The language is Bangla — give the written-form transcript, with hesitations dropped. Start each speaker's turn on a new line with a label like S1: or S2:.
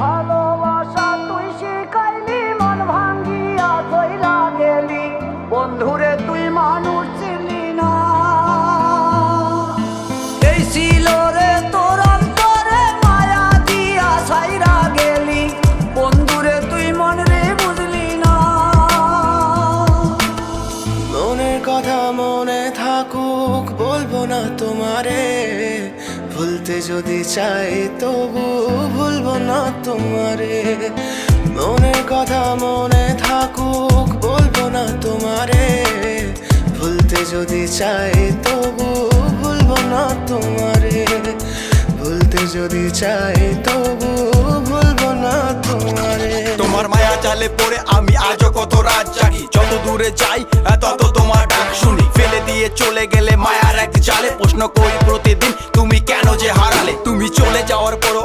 S1: ভালোবাসা তুই শিখাইলি, মন ভাঙ্গিয়া চইলা গেলি, বন্ধুরে তুই মানুষ ছিলি না। এই ছিল রে তোর অন্তরে মায়া দিয়া ছাইরা গেলি, বন্ধুরে তুই মন রে বুঝলি না।
S2: মনের কথা মনে থাকুক বলবো না তোমারে, ভুলতে যদি চাই তবু ভুলবো না তোমারে। মনের কথা মনে থাকুক বলবো না তোমারে, ভুলতে যদি চাই তবু ভুলবো না তোমারে। ভুলতে যদি চাই তবু ভুলবো না তোমারে।
S3: তোমার মায়া জালে পড়ে আমি আজও কত রাত জাগি, যত দূরে যাই তত তোমার ডাক শুনি। ফেলে দিয়ে চলে গেলে মায়ার এক জালে, প্রশ্ন করি প্রতিদিন তুমি কেন যে হারালে। তুমি চলে যাওয়ার পরও